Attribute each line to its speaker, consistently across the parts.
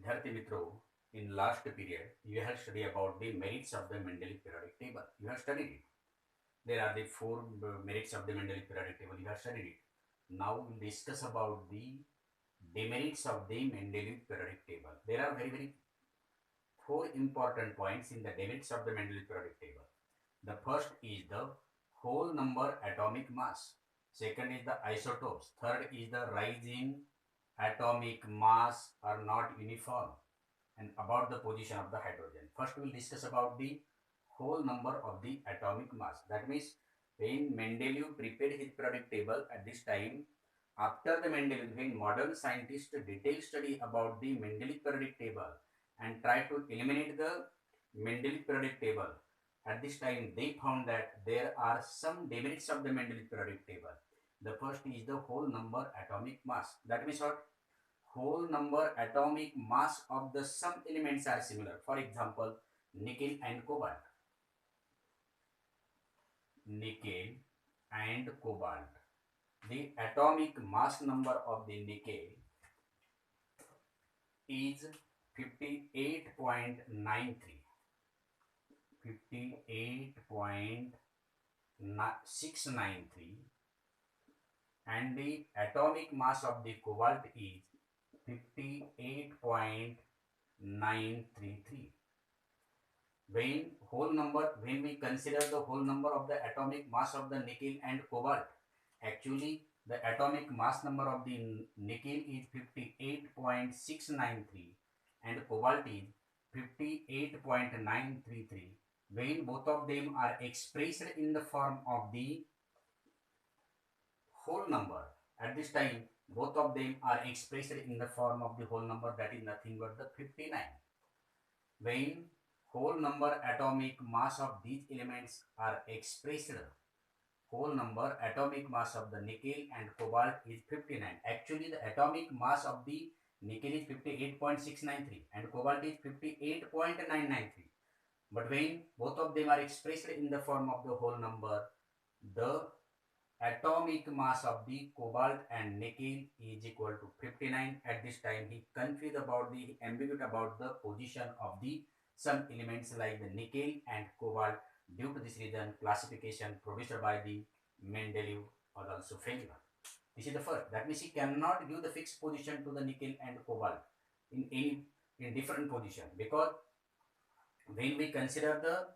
Speaker 1: विद्यार्थी मित्रों, in last period you have studied about the merits of the Mendeleev periodic table. You have studied it. There are the four merits of the Mendeleev periodic table. You have studied it. Now we'll discuss about the demerits of the Mendeleev periodic table. There are very four important points in the demerits of the Mendeleev periodic table. The first is the whole number atomic mass. Second is the isotopes. Third is the rise in atomic mass are not uniform, and about the position of the hydrogen. First, we will discuss about the whole number of the atomic mass. That means when Mendeleev prepared his periodic table at this time, after the Mendeleev, when modern scientists detailed study about the Mendeleev periodic table and try to eliminate the Mendeleev periodic table, at this time they found that there are some demerits of the Mendeleev periodic table. The first is the whole number atomic mass. That means what? Whole number atomic mass of the some elements are similar. For example, nickel and cobalt. Nickel and cobalt. The atomic mass number of the nickel is 58.93. 58.693, and the atomic mass of the cobalt is 58.933. When we consider the whole number of the atomic mass of the nickel and cobalt, actually the atomic mass number of the nickel is 58.693 and cobalt is 58.933. When both of them are expressed in the form of the whole number, at this time both of them are expressed in the form of the whole number, that is nothing but the 59. When whole number atomic mass of these elements are expressed, whole number atomic mass of the nickel and cobalt is 59. Actually the atomic mass of the nickel is 58.693 and cobalt is 58.993. But when both of them are expressed in the form of the whole number, the atomic mass of the cobalt and nickel is equal to 59. At this time he confused about the ambiguity about the position of the some elements like the nickel and cobalt. Due to this reason, classification produced by the Mendeleev was also failure. This is the first. That means he cannot give the fixed position to the nickel and cobalt in different position, because when we consider the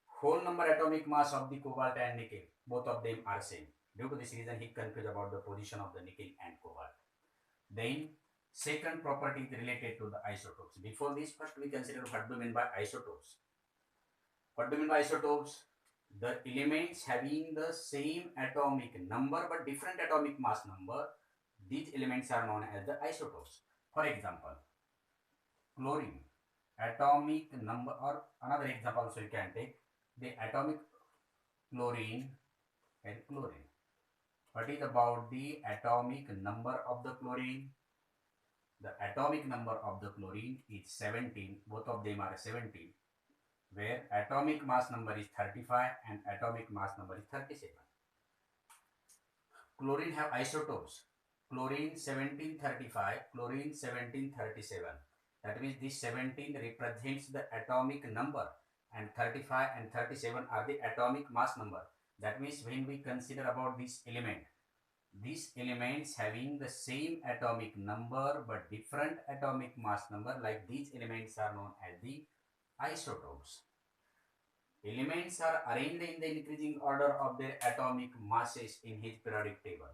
Speaker 1: whole number atomic mass of the cobalt and nickel, both of them are same. Due to this reason, he confused about the position of the nickel and cobalt. Then second property is related to the isotopes. Before this, first we consider what do you mean by isotopes. What do you mean by isotopes? The elements having the same atomic number but different atomic mass number, these elements are known as the isotopes. For example, chlorine, atomic number, or another example also you can take, the atomic chlorine and chlorine. What is about the atomic number of the chlorine? The atomic number of the chlorine is 17. Both of them are 17, where atomic mass number is 35 and atomic mass number is 37. Chlorine have isotopes. Chlorine 1735, chlorine 1737. That means this 17 represents the atomic number and 35 and 37 are the atomic mass number. That means when we consider about this element, these elements having the same atomic number but different atomic mass number, like these elements are known as the isotopes. Elements are arranged in the increasing order of their atomic masses in his periodic table.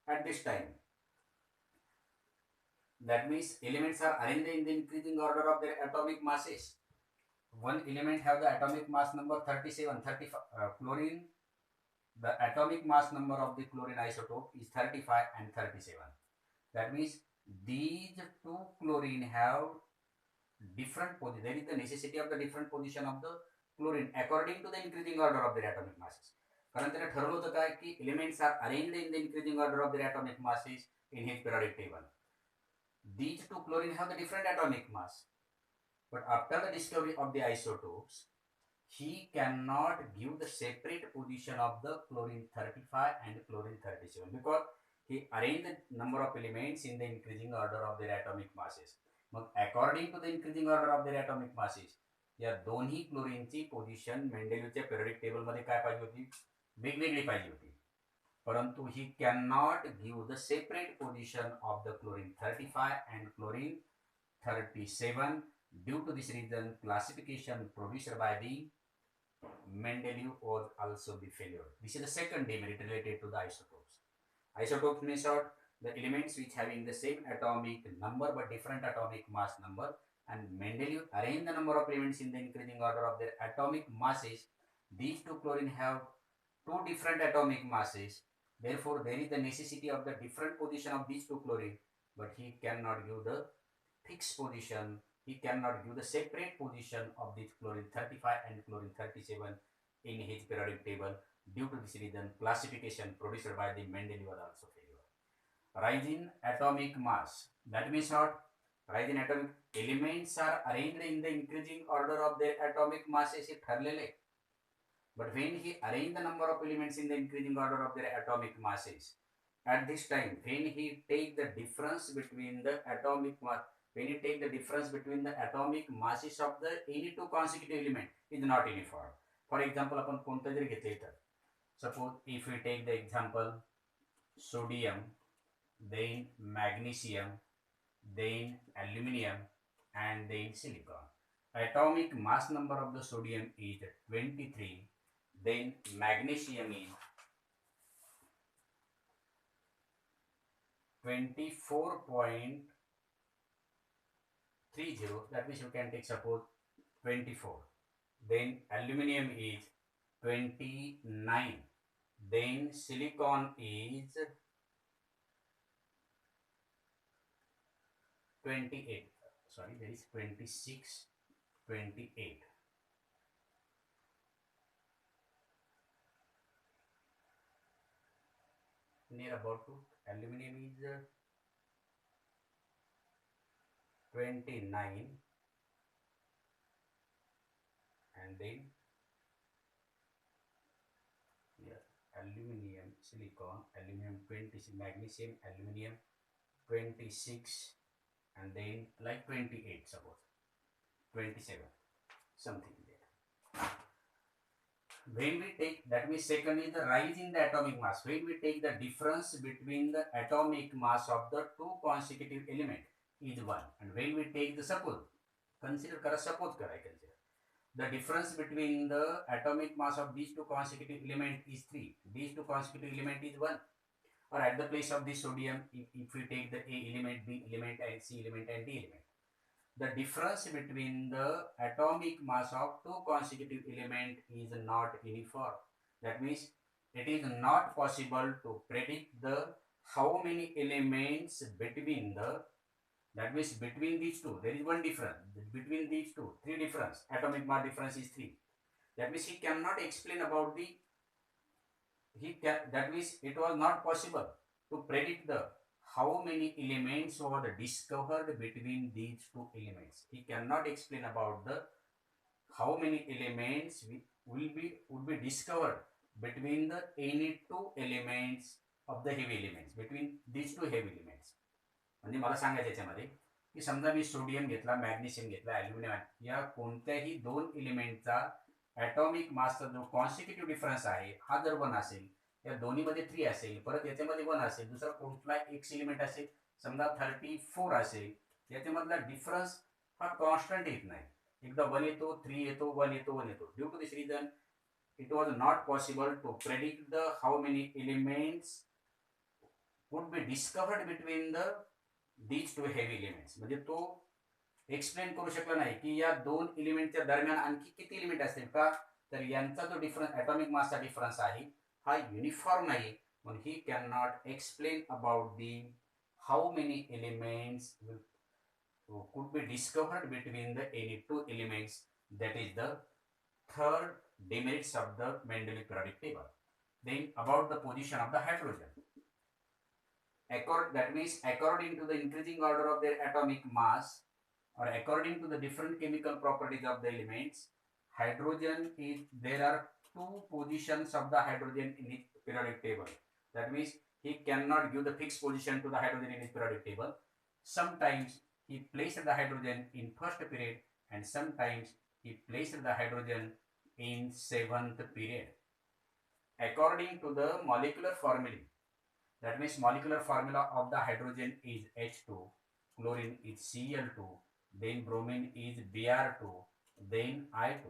Speaker 1: At this time, that means elements are arranged in the increasing order of their atomic masses. One element have the atomic mass number 37, 35. Chlorine, the atomic mass number of the chlorine isotope is 35 and 37. That means these two chlorine have different position. There is the necessity of the different position of the chlorine according to the increasing order of their atomic masses. कारण त्याने ठरवलं होतं काय की elements are arranged in the increasing order of their atomic masses in his periodic table. These two chlorine have the different atomic mass, but after the discovery of the isotopes, he cannot give the separate position of the chlorine 35 and chlorine 37 because he arranged the number of elements in the increasing order of their atomic masses. मग according to the increasing order of their atomic masses या दोन्ही क्लोरीनची position मेंडेलिव्हच्या periodic टेबलमध्ये काय पाहिजे होती, वेगवेगळी पाहिजे होती. परंतु he can not give the separate position of the chlorine 35 and chlorine 37. Due to this reason, classification produced by the Mendeleev was also the failure. This is the second demerit related to the isotopes. Isotopes means what? The elements which having the same atomic number but different atomic mass number, and Mendeleev arranged the number of elements in the increasing order of their atomic masses. These two chlorine have two different atomic masses. Therefore, there is the necessity of the different position of these two chlorine, but he cannot give the fixed position. He cannot give the separate position of this chlorine 35 and chlorine 37 in his periodic table. Due to this reason, classification produced by the Mendeleev was also failure. Rise in atomic mass. That means what? Rise in atomic elements are arranged in the increasing order of their atomic masses. हे ठरलेले. But when he arranged the number of elements in the increasing order of their atomic masses, at this time, when he take the difference between the atomic mass, when you take the difference between the atomic masses of the any two consecutive element is not uniform. For example, आपण कोणतं जरी घेतले तर suppose if we take the example sodium, then magnesium, then aluminum, and then silicon. Atomic mass number of the sodium is 23, then magnesium is 24.30. That means you can take suppose 24. Then aluminum is 29. Then silicon is 28. Sorry, there is 26, 28. Near about to aluminum is 29, and then here aluminum, silicon, aluminum 26, magnesium, aluminum 26, and then like 28, suppose 27, something there. When we take, that means second is the rise in the atomic mass. When we take the difference between the atomic mass of the two consecutive element is 1, and when we take the suppose, consider kara, suppose kara, I consider the difference between the atomic mass of these two consecutive element is 3. These two consecutive element is 1. Or at the place of this sodium, if we take the A element, B element, and C element, and D element, the difference between the atomic mass of two consecutive element is not uniform. That means it is not possible to predict the how many elements between the, that means between these two there is one difference, between these two 3 difference, atomic mass difference is 3. That means he cannot explain about the, that means it was not possible to predict the how many elements were discovered between these two elements. He cannot explain about the how many elements would be discovered between the any two elements of the heavy elements, between these two heavy elements. म्हणजे मला सांगायचं याच्यामध्ये की समजा मी sodium घेतला, magnesium घेतला, aluminium, या कोणत्याही दोन एलिमेंटचा ॲटॉमिक मासचा जो कॉन्सिक्युटिव्ह डिफरन्स आहे हा जर 1 असेल, या दोन्हीमध्ये 3 असेल, परत याच्यामध्ये 1 असेल, दुसरा कुठला एक एलिमेंट असेल समजा 34 असेल, याच्यामधला डिफरन्स हा कॉन्स्टंट येत नाही. एकदा 1 येतो, 3 येतो, 1 येतो, 1 येतो. Due to this reason it was not possible to predict the how many elements would be discovered between the these two heavy elements. म्हणजे तो एक्सप्लेन करू शकला नाही की या दोन एलिमेंटच्या दरम्यान आणखी किती एलिमेंट असतील का, तर यांचा जो डिफरन्स ॲटॉमिक मासचा डिफरन्स आहे हा युनिफॉर्म नाही, म्हणून he can not explain about the how many elements could be discovered between the any two elements. That is the third demerits of the Mendeleev periodic table. Then about the position of the hydrogen. That means according to the increasing order of their atomic mass or according to the different chemical properties of the elements, hydrogen is, there are two positions of the hydrogen in its periodic table. That means he cannot give the fixed position to the hydrogen in his periodic table. Sometimes he placed the hydrogen in first period, and sometimes he placed the hydrogen in seventh period. According to the molecular formula, that means molecular formula of the hydrogen is H2, chlorine is Cl2, then bromine is Br2, then I2.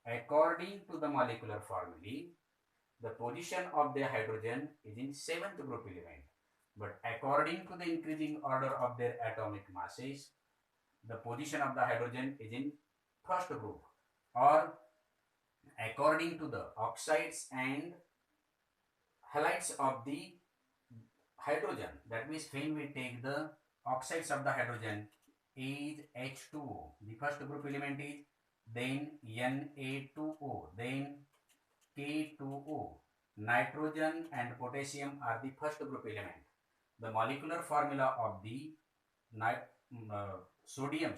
Speaker 1: According to the molecular formula, the position of the hydrogen is in seventh group element. But according to the increasing order of their atomic masses, the position of the hydrogen is in first group. Or according to the oxides and halides of the hydrogen, that means when we take the oxides of the hydrogen is H2O, the first group element is, then Na2O, then K2O. Nitrogen and potassium are the first group element. The molecular formula of the sodium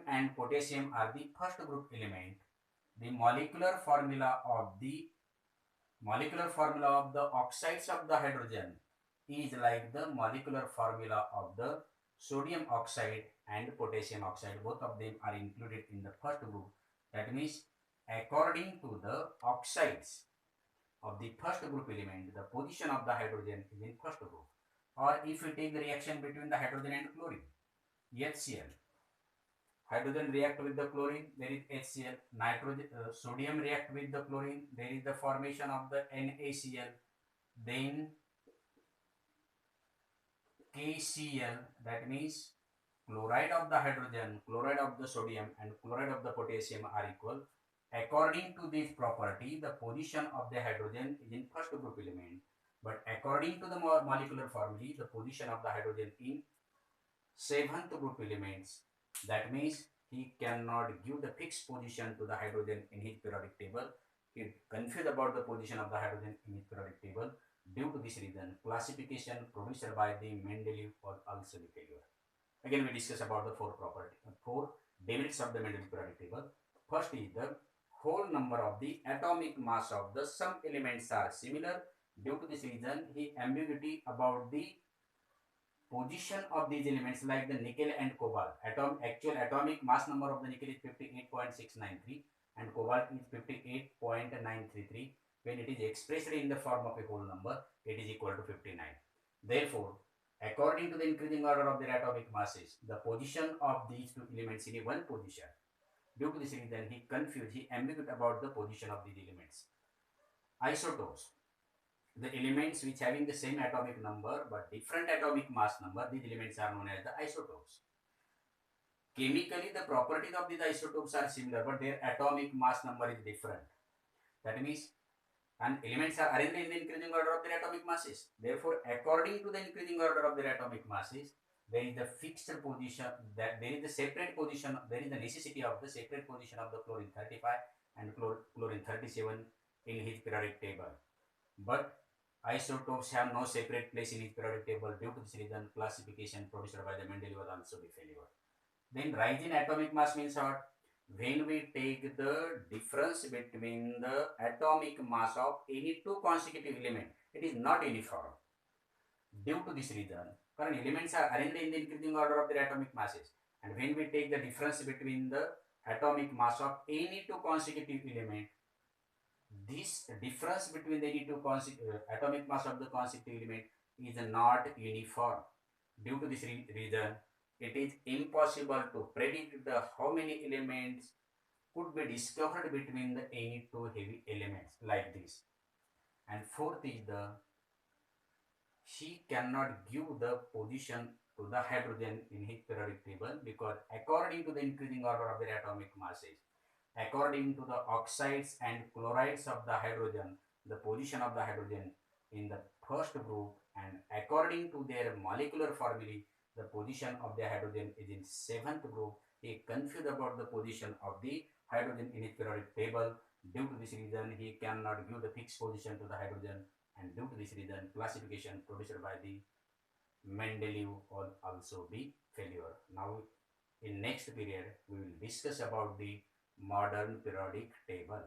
Speaker 1: and potassium are the first group element. The molecular formula of the oxides of the hydrogen is like the molecular formula of the sodium oxide and potassium oxide. Both of them are included in the first group. That means according to the oxides of the first group element, the position of the hydrogen is in first group. Or if we take the reaction between the hydrogen and chlorine, HCl, hydrogen react with the chlorine, there is HCl. Sodium react with the chlorine, there is the formation of the NaCl. Then KCl, that means chloride of the hydrogen, chloride of the sodium, and chloride of the potassium are equal. According to this property, the position of the hydrogen is in first group element. But according to the molecular formula, the position of the hydrogen in seventh group elements. That means he cannot give the fixed position to the hydrogen in his periodic table. He confused about the position of the hydrogen in his periodic table. Due to this reason, classification produced by the Mendeleev was also the failure. Again, we discuss about the four demerits of the Mendeleev periodic table. First is the whole number of the atomic mass of the some elements are similar. Due to this reason, he ambiguity about the position of these elements like the nickel and cobalt. Actual atomic mass number of the nickel is 58.693 and cobalt is 58.933. When it is expressed in the form of a whole number, it is equal to 59. Therefore, according to the increasing order of their atomic masses, the position of these two elements in a one position. Due to this reason, he ambiguous about the position of these elements. Isotopes, the elements which having the same atomic number but different atomic mass number, these elements are known as the isotopes. Chemically, the properties of these isotopes are similar, but their atomic mass number is different. That means, and elements are arranged in the increasing order of their atomic masses. Therefore, according to the increasing order of their atomic masses, there is the fixed position, that there is the separate position, there is the necessity of the separate position of the chlorine 35 and chlorine 37 in his periodic table. But isotopes have no separate place in his periodic table. Due to this reason, classification produced by the Mendeleev was also the failure. Then rise in atomic mass means what? When we take the difference between the atomic mass of any two consecutive elements, it is not uniform. Due to this reason, current elements are arranged in the increasing order of their atomic masses, and when we take the difference between the atomic mass of any two consecutive elements, this difference between the any two atomic mass of the consecutive element is not uniform. Due to this reason, it is impossible to predict the how many elements could be discovered between the any two heavy elements like this. And fourth is she cannot give the position to the hydrogen in his periodic table, because according to the increasing order of their atomic masses, according to the oxides and chlorides of the hydrogen, the position of the hydrogen in the first group, and according to their molecular formula, the position of the hydrogen is in seventh group. He confused about the position of the hydrogen in his periodic table. Due to this reason, he cannot give the fixed position to the hydrogen, and due to this reason, classification produced by the Mendeleev will also be failure. Now, in next period, we will discuss about the modern periodic table.